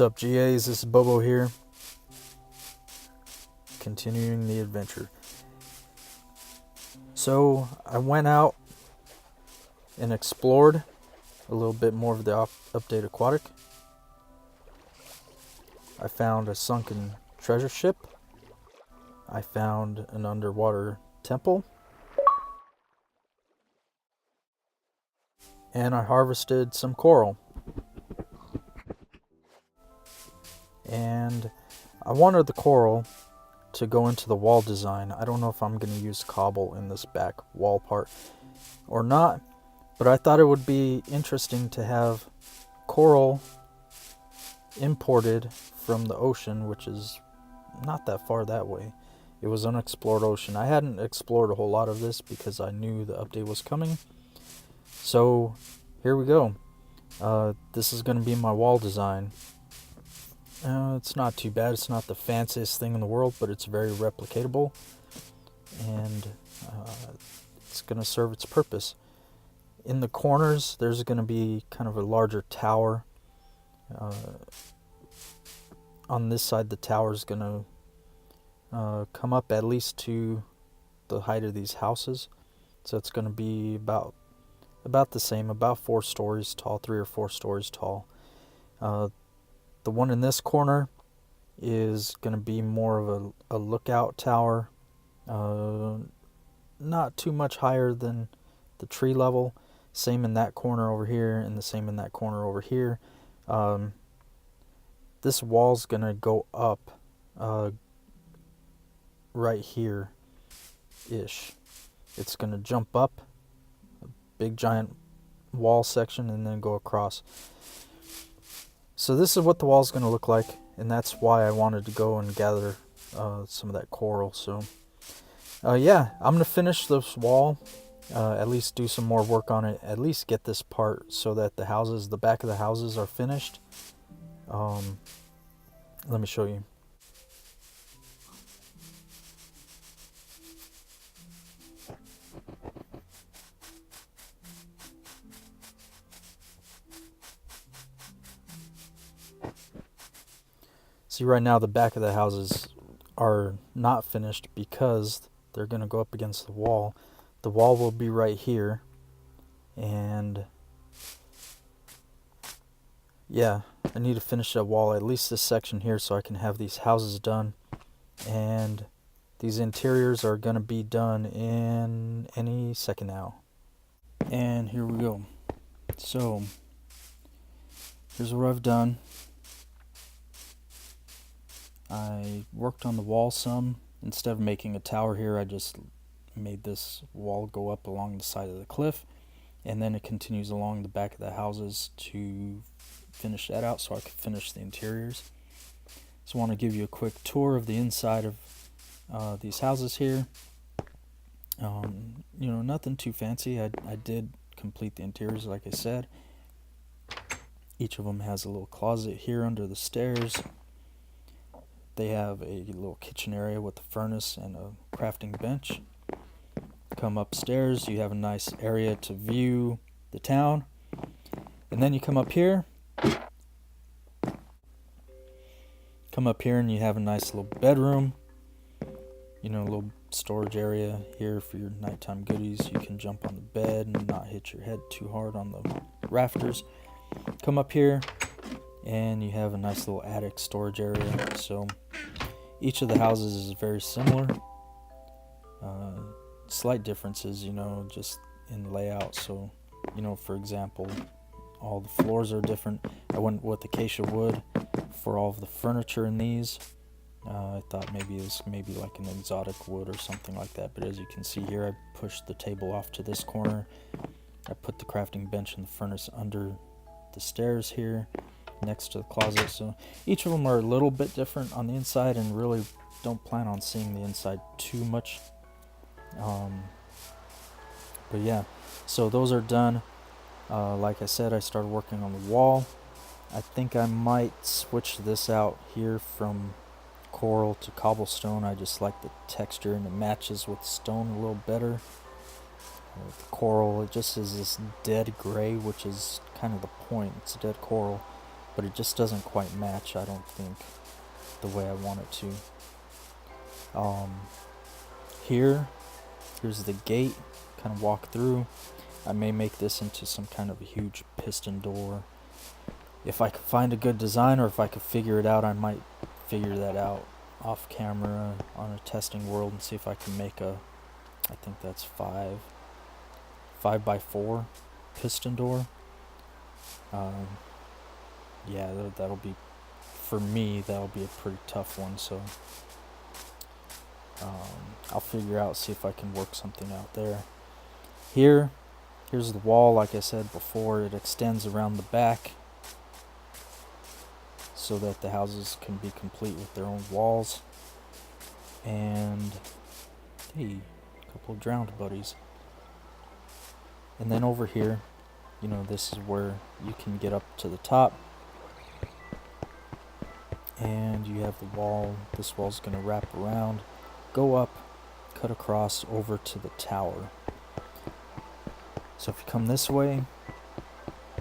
What's up, GAs? This is Bobo here, continuing the adventure. So I went out and explored a little bit more of the update aquatic. I found a sunken treasure ship. I found an underwater temple. And I harvested some coral. And I wanted the coral to go into the wall design. I don't know if I'm going to use cobble in this back wall part or not, but I thought it would be interesting to have coral imported from the ocean, which is not that far that way. It was unexplored ocean. I hadn't explored a whole lot of this because I knew the update was coming. So here we go. This is going to be my wall design. It's not too bad. It's not the fanciest thing in the world, but it's very replicatable, and it's going to serve its purpose. In the corners, there's going to be kind of a larger tower. On this side, the tower is going to come up at least to the height of these houses. So it's going to be about the same, about 4 stories tall, 3 or 4 stories tall. The one in this corner is going to be more of a lookout tower, not too much higher than the tree level. Same in that corner over here, and the same in that corner over here. This wall's going to go up right here-ish. It's going to jump up, a big giant wall section, and then go across. So this is what the wall is going to look like, and that's why I wanted to go and gather some of that coral. So yeah, I'm going to finish this wall, at least do some more work on it, at least get this part so that the back of the houses are finished. Let me show you. See, right now the back of the houses are not finished because they're going to go up against the wall. The wall will be right here, and yeah, I need to finish that wall, at least this section here, so I can have these houses done. And these interiors are going to be done in any second now. And here we go. So here's what I've done. I worked on the wall some. Instead of making a tower here, I just made this wall go up along the side of the cliff, and then it continues along the back of the houses to finish that out so I could finish the interiors. So I want to give you a quick tour of the inside of these houses here. Nothing too fancy. I did complete the interiors, like I said. Each of them has a little closet here under the stairs. They have a little kitchen area with a furnace and a crafting bench. Come upstairs, you have a nice area to view the town. And then you come up here. And you have a nice little bedroom. A little storage area here for your nighttime goodies. You can jump on the bed and not hit your head too hard on the rafters. Come up here, and you have a nice little attic storage area. So each of the houses is very similar. Slight differences, just in layout. So, for example, all the floors are different. I went with acacia wood for all of the furniture in these. I thought maybe it was like an exotic wood or something like that. But as you can see here, I pushed the table off to this corner. I put the crafting bench and the furnace under the stairs here next to the closet. So each of them are a little bit different on the inside, and really don't plan on seeing the inside too much. But yeah, so those are done. Like I said, I started working on the wall. I think I might switch this out here from coral to cobblestone. I just like the texture, and it matches with stone a little better. The coral, it just is this dead gray, which is kind of the point. It's dead coral. but it just doesn't quite match, I don't think, the way I want it to. Here's the gate, kind of walk through. I may make this into some kind of a huge piston door. If I could find a good design, or if I could figure it out, I might figure that out off camera on a testing world and see if I can make I think that's 5x4 piston door. Yeah, that'll be, for me, that'll be a pretty tough one, so I'll figure out, see if I can work something out there. Here's the wall. Like I said before, it extends around the back so that the houses can be complete with their own walls. And hey, a couple of drowned buddies. And then over here, this is where you can get up to the top, and you have the wall. This wall's going to wrap around, go up, cut across over to the tower. So if you come this way,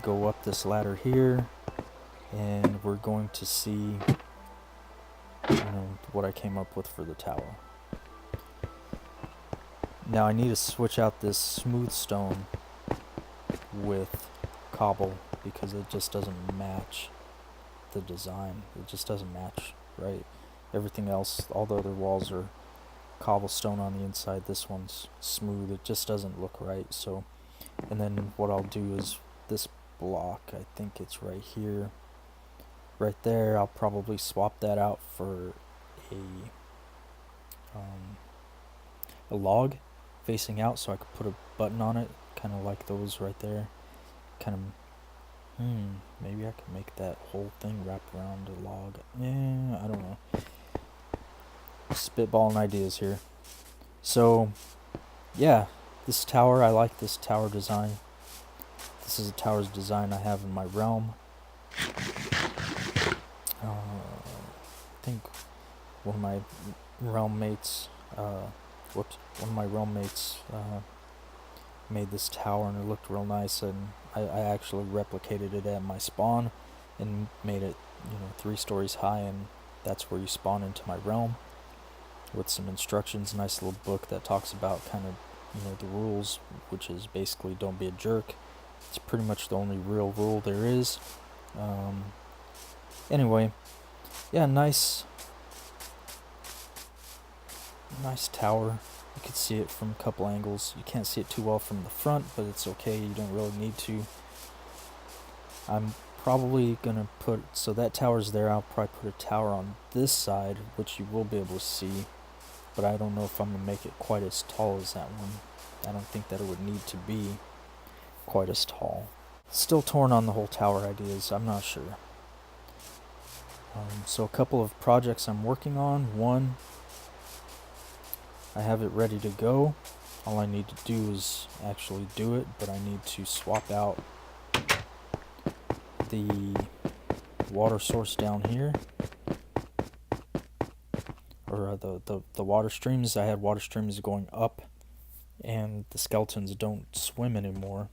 go up this ladder here, and we're going to see what I came up with for the tower. Now I need to switch out this smooth stone with cobble because it just doesn't match the design. It just doesn't match right. Everything else, all the other walls are cobblestone on the inside. This one's smooth. It just doesn't look right. So, and then what I'll do is this block, I think it's right here, right there, I'll probably swap that out for a log facing out, so I could put a button on it, kind of like those right there. Kind of, maybe I could make that whole thing wrap around a log. Yeah, I don't know. Spitballing ideas here. So, yeah, this tower, I like this tower design. This is a tower's design I have in my realm. I think one of my realm mates, made this tower, and it looked real nice, and I actually replicated it at my spawn and made it 3 stories high, and that's where you spawn into my realm with some instructions. Nice little book that talks about kind of the rules, which is basically don't be a jerk. It's pretty much the only real rule there is. Anyway, yeah, nice tower. You can see it from a couple angles. You can't see it too well from the front, but it's okay. You don't really need to. I'm probably gonna so that tower's there. I'll probably put a tower on this side, which you will be able to see, but I don't know if I'm gonna make it quite as tall as that one. I don't think that it would need to be quite as tall. Still torn on the whole tower ideas. I'm not sure. So a couple of projects I'm working on. One, I have it ready to go. All I need to do is actually do it, but I need to swap out the water source down here, or the water streams. I had water streams going up, and the skeletons don't swim anymore.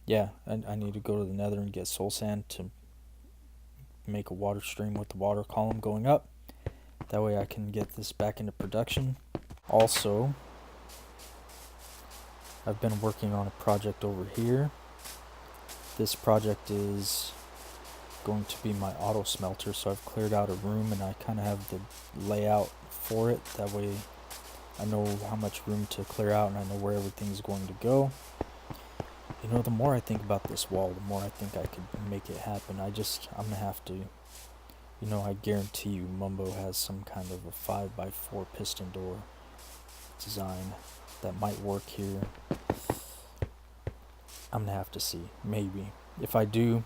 Yeah, I need to go to the nether and get soul sand to make a water stream with the water column going up. That way I can get this back into production. Also, I've been working on a project over here. This project is going to be my auto smelter, so I've cleared out a room and I kind of have the layout for it. That way I know how much room to clear out and I know where everything's going to go. The more I think about this wall, the more I think I could make it happen. I'm gonna have to, I guarantee you Mumbo has some kind of a 5x4 piston door design that might work here. I'm gonna have to see, maybe. If I do,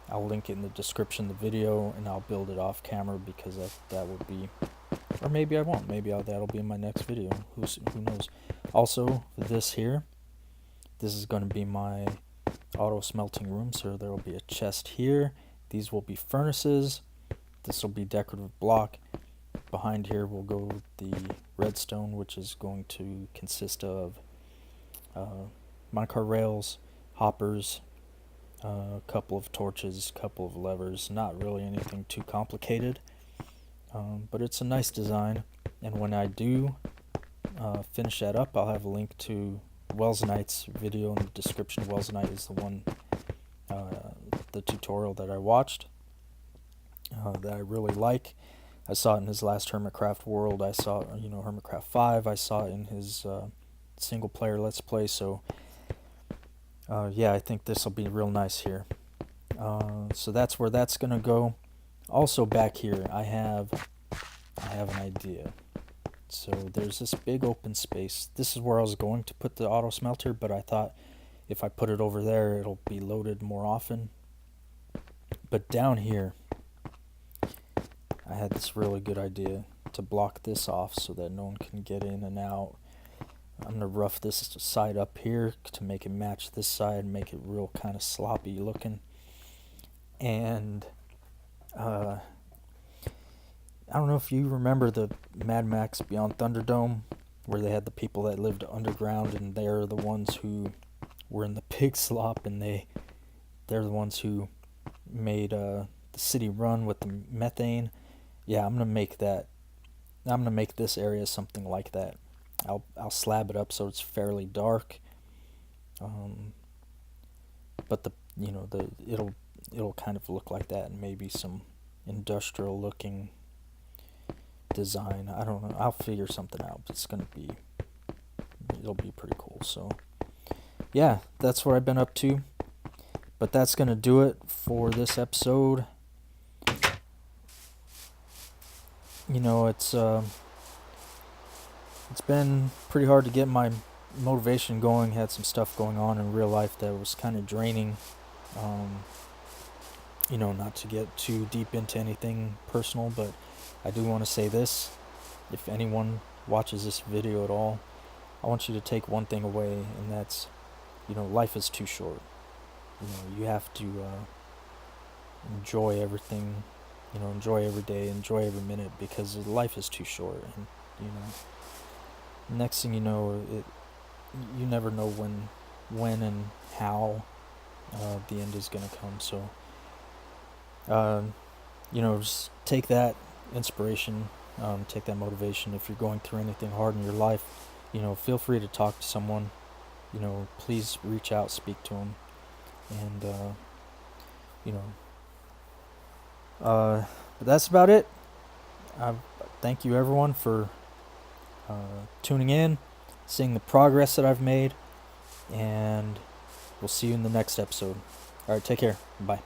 I'll link it in the description of the video, and I'll build it off camera, because that would be, or maybe I won't. Maybe that'll be in my next video. Who knows? Also, this here, this is going to be my auto smelting room, so there will be a chest here. These will be furnaces. This will be decorative block. Behind here will go the redstone, which is going to consist of minecart rails, hoppers, a couple of torches, a couple of levers, not really anything too complicated, but it's a nice design. And when I do finish that up, I'll have a link to Wells Knight's video in the description. Wells Knight is the one, the tutorial that I watched, that I really like. I saw it in his last Hermitcraft World. I saw, Hermitcraft 5. I saw it in his single player Let's Play. So, yeah, I think this will be real nice here. So that's where that's gonna go. Also back here, I have an idea. So there's this big open space. This is where I was going to put the auto smelter, but I thought if I put it over there, it'll be loaded more often. But down here, I had this really good idea to block this off so that no one can get in and out. I'm going to rough this side up here to make it match this side, make it real kind of sloppy looking. And I don't know if you remember the Mad Max Beyond Thunderdome, where they had the people that lived underground, and they're the ones who were in the pig slop, and they're the ones who made the city run with the methane. Yeah, I'm gonna make that. I'm gonna make this area something like that. I'll slab it up so it's fairly dark. But it'll kind of look like that, and maybe some industrial looking design. I don't know. I'll figure something out. It'll be pretty cool. So yeah, that's what I've been up to. But that's gonna do it for this episode. It's been pretty hard to get my motivation going. Had some stuff going on in real life that was kind of draining. Not to get too deep into anything personal, but I do want to say this. If anyone watches this video at all, I want you to take one thing away, and that's, life is too short. You have to enjoy everything, enjoy every day, enjoy every minute, because life is too short. And, next thing you know, you never know when and how the end is going to come. So, just take that inspiration, take that motivation. If you're going through anything hard in your life, feel free to talk to someone. Please reach out, speak to them, and but that's about it. Thank you everyone for tuning in, seeing the progress that I've made, and we'll see you in the next episode. All right, take care. Bye.